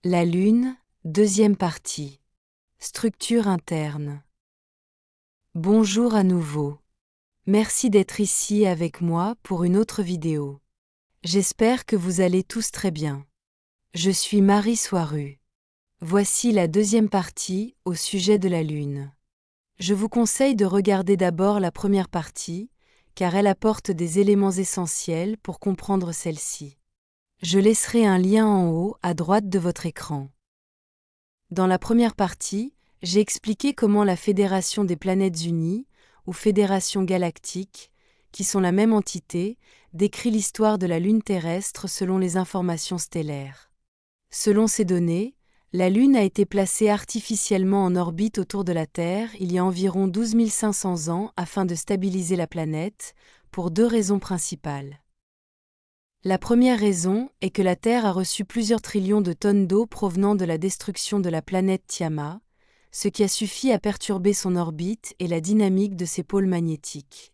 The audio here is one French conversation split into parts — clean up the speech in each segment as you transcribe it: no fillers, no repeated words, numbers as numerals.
La Lune, deuxième partie. Structure interne. Bonjour à nouveau. Merci d'être ici avec moi pour une autre vidéo. J'espère que vous allez tous très bien. Je suis Marie Soiru. Voici la deuxième partie au sujet de la Lune. Je vous conseille de regarder d'abord la première partie, car elle apporte des éléments essentiels pour comprendre celle-ci. Je laisserai un lien en haut à droite de votre écran. Dans la première partie, j'ai expliqué comment la Fédération des planètes unies, ou Fédération galactique, qui sont la même entité, décrit l'histoire de la Lune terrestre selon les informations stellaires. Selon ces données, la Lune a été placée artificiellement en orbite autour de la Terre il y a environ 12 500 ans afin de stabiliser la planète, pour deux raisons principales. La première raison est que la Terre a reçu plusieurs trillions de tonnes d'eau provenant de la destruction de la planète Tiamat, ce qui a suffi à perturber son orbite et la dynamique de ses pôles magnétiques.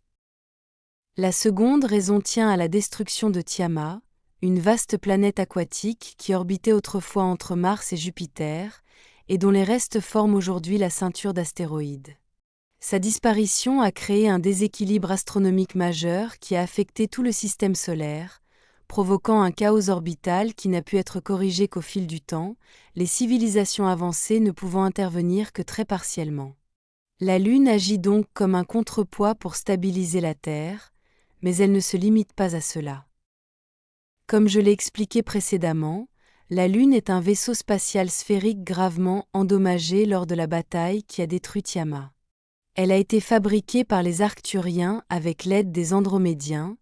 La seconde raison tient à la destruction de Tiamat, une vaste planète aquatique qui orbitait autrefois entre Mars et Jupiter, et dont les restes forment aujourd'hui la ceinture d'astéroïdes. Sa disparition a créé un déséquilibre astronomique majeur qui a affecté tout le système solaire, provoquant un chaos orbital qui n'a pu être corrigé qu'au fil du temps, les civilisations avancées ne pouvant intervenir que très partiellement. La Lune agit donc comme un contrepoids pour stabiliser la Terre, mais elle ne se limite pas à cela. Comme je l'ai expliqué précédemment, la Lune est un vaisseau spatial sphérique gravement endommagé lors de la bataille qui a détruit Tiamat. Elle a été fabriquée par les Arcturiens avec l'aide des Andromédiens,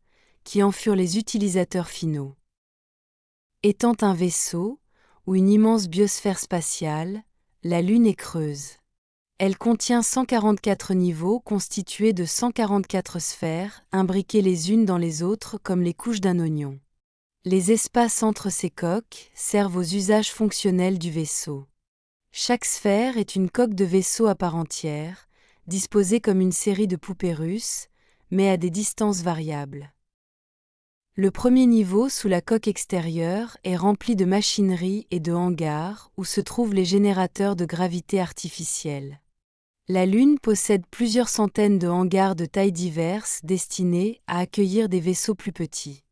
qui en furent les utilisateurs finaux. Étant un vaisseau, ou une immense biosphère spatiale, la Lune est creuse. Elle contient 144 niveaux constitués de 144 sphères, imbriquées les unes dans les autres comme les couches d'un oignon. Les espaces entre ces coques servent aux usages fonctionnels du vaisseau. Chaque sphère est une coque de vaisseau à part entière, disposée comme une série de poupées russes, mais à des distances variables. Le premier niveau sous la coque extérieure est rempli de machinerie et de hangars où se trouvent les générateurs de gravité artificielle. La Lune possède plusieurs centaines de hangars de tailles diverses destinés à accueillir des vaisseaux plus petits.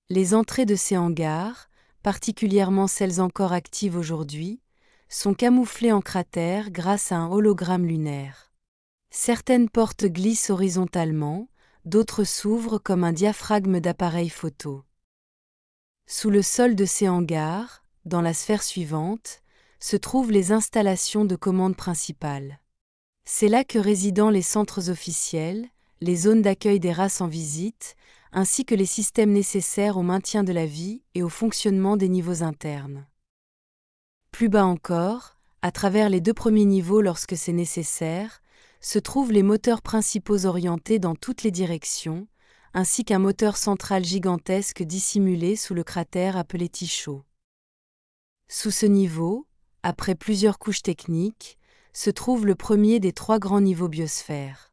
Les entrées de ces hangars, particulièrement celles encore actives aujourd'hui, sont camouflées en cratères grâce à un hologramme lunaire. Certaines portes glissent horizontalement, d'autres s'ouvrent comme un diaphragme d'appareil photo. Sous le sol de ces hangars, dans la sphère suivante, se trouvent les installations de commande principales. C'est là que résident les centres officiels, les zones d'accueil des races en visite, ainsi que les systèmes nécessaires au maintien de la vie et au fonctionnement des niveaux internes. Plus bas encore, à travers les deux premiers niveaux lorsque c'est nécessaire, se trouvent les moteurs principaux orientés dans toutes les directions, ainsi qu'un moteur central gigantesque dissimulé sous le cratère appelé Tycho. Sous ce niveau, après plusieurs couches techniques, se trouve le premier des trois grands niveaux biosphères.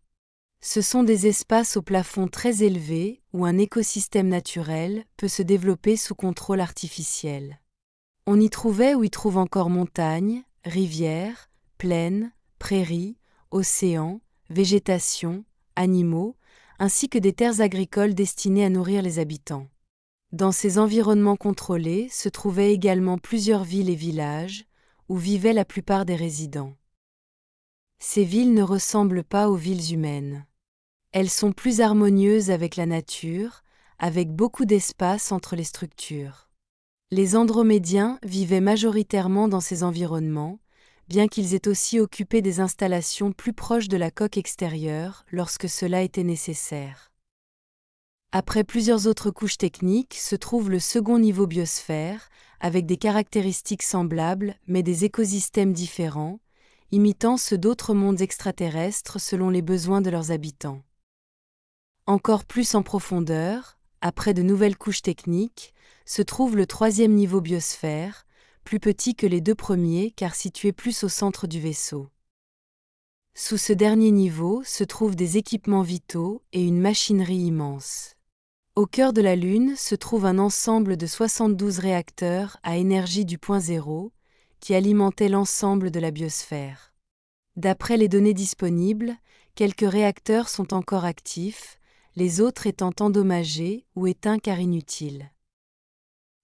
Ce sont des espaces au plafond très élevé où un écosystème naturel peut se développer sous contrôle artificiel. On y trouvait ou y trouve encore montagnes, rivières, plaines, prairies, océans, végétation, animaux, ainsi que des terres agricoles destinées à nourrir les habitants. Dans ces environnements contrôlés se trouvaient également plusieurs villes et villages, où vivaient la plupart des résidents. Ces villes ne ressemblent pas aux villes humaines. Elles sont plus harmonieuses avec la nature, avec beaucoup d'espace entre les structures. Les Andromédiens vivaient majoritairement dans ces environnements, bien qu'ils aient aussi occupé des installations plus proches de la coque extérieure lorsque cela était nécessaire. Après plusieurs autres couches techniques se trouve le second niveau biosphère, avec des caractéristiques semblables mais des écosystèmes différents, imitant ceux d'autres mondes extraterrestres selon les besoins de leurs habitants. Encore plus en profondeur, après de nouvelles couches techniques, se trouve le troisième niveau biosphère, plus petit que les deux premiers car situé plus au centre du vaisseau. Sous ce dernier niveau se trouvent des équipements vitaux et une machinerie immense. Au cœur de la Lune se trouve un ensemble de 72 réacteurs à énergie du point zéro, qui alimentaient l'ensemble de la biosphère. D'après les données disponibles, quelques réacteurs sont encore actifs, les autres étant endommagés ou éteints car inutiles.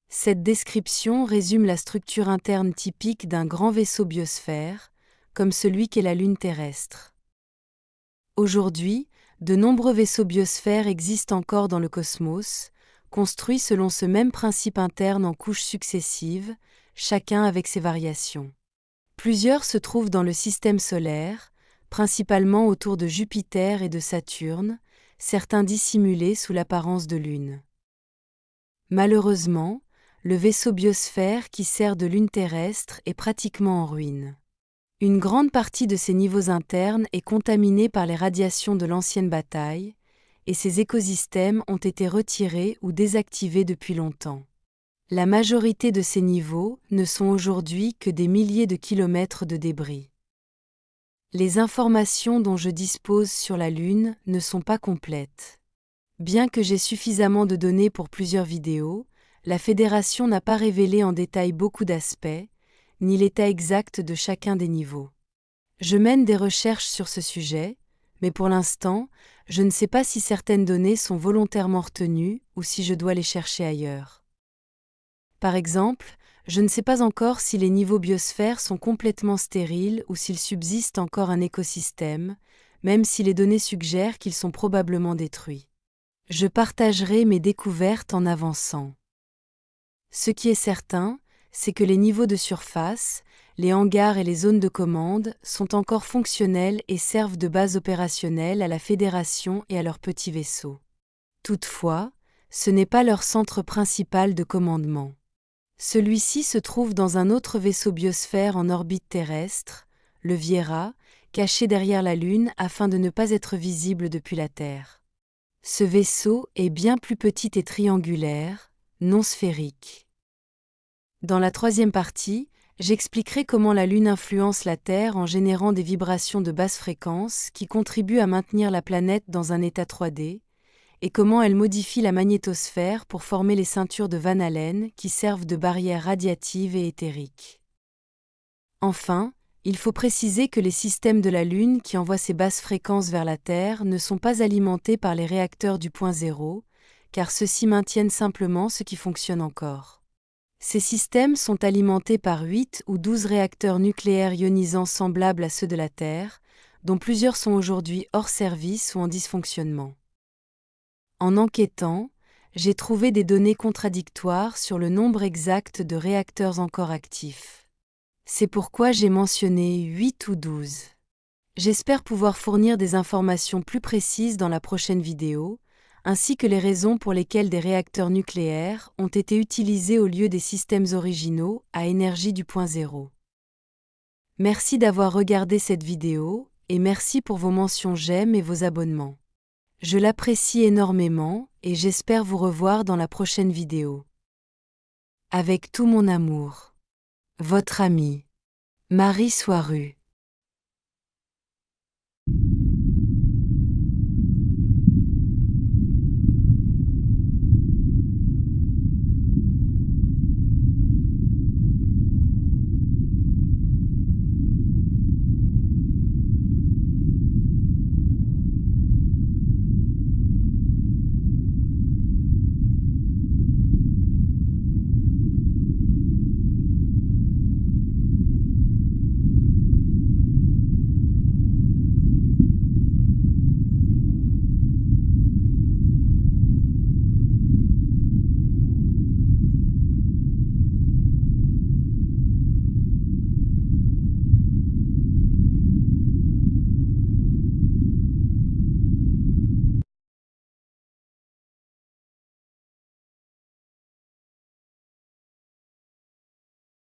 Cette description résume la structure interne typique d'un grand vaisseau biosphère, comme celui qu'est la Lune terrestre. Aujourd'hui, de nombreux vaisseaux biosphères existent encore dans le cosmos, construits selon ce même principe interne en couches successives, chacun avec ses variations. Plusieurs se trouvent dans le système solaire, principalement autour de Jupiter et de Saturne, certains dissimulés sous l'apparence de lunes. Malheureusement, le vaisseau biosphère qui sert de lune terrestre est pratiquement en ruine. Une grande partie de ses niveaux internes est contaminée par les radiations de l'ancienne bataille, et ses écosystèmes ont été retirés ou désactivés depuis longtemps. La majorité de ces niveaux ne sont aujourd'hui que des milliers de kilomètres de débris. Les informations dont je dispose sur la Lune ne sont pas complètes. Bien que j'ai suffisamment de données pour plusieurs vidéos, la Fédération n'a pas révélé en détail beaucoup d'aspects, ni l'état exact de chacun des niveaux. Je mène des recherches sur ce sujet, mais pour l'instant, je ne sais pas si certaines données sont volontairement retenues ou si je dois les chercher ailleurs. Par exemple, je ne sais pas encore si les niveaux biosphères sont complètement stériles ou s'il subsiste encore un écosystème, même si les données suggèrent qu'ils sont probablement détruits. Je partagerai mes découvertes en avançant. Ce qui est certain, c'est que les niveaux de surface, les hangars et les zones de commande sont encore fonctionnels et servent de base opérationnelle à la Fédération et à leurs petits vaisseaux. Toutefois, ce n'est pas leur centre principal de commandement. Celui-ci se trouve dans un autre vaisseau biosphère en orbite terrestre, le Viera, caché derrière la Lune afin de ne pas être visible depuis la Terre. Ce vaisseau est bien plus petit et triangulaire, non sphérique. Dans la troisième partie, j'expliquerai comment la Lune influence la Terre en générant des vibrations de basse fréquence qui contribuent à maintenir la planète dans un état 3D, et comment elle modifie la magnétosphère pour former les ceintures de Van Allen qui servent de barrières radiatives et éthériques. Enfin, il faut préciser que les systèmes de la Lune qui envoient ces basses fréquences vers la Terre ne sont pas alimentés par les réacteurs du point zéro, car ceux-ci maintiennent simplement ce qui fonctionne encore. Ces systèmes sont alimentés par 8 ou 12 réacteurs nucléaires ionisants semblables à ceux de la Terre, dont plusieurs sont aujourd'hui hors service ou en dysfonctionnement. En enquêtant, j'ai trouvé des données contradictoires sur le nombre exact de réacteurs encore actifs. C'est pourquoi j'ai mentionné 8 ou 12. J'espère pouvoir fournir des informations plus précises dans la prochaine vidéo, ainsi que les raisons pour lesquelles des réacteurs nucléaires ont été utilisés au lieu des systèmes originaux à énergie du point zéro. Merci d'avoir regardé cette vidéo et merci pour vos mentions j'aime et vos abonnements. Je l'apprécie énormément et j'espère vous revoir dans la prochaine vidéo. Avec tout mon amour. Votre amie, Marie Soiru.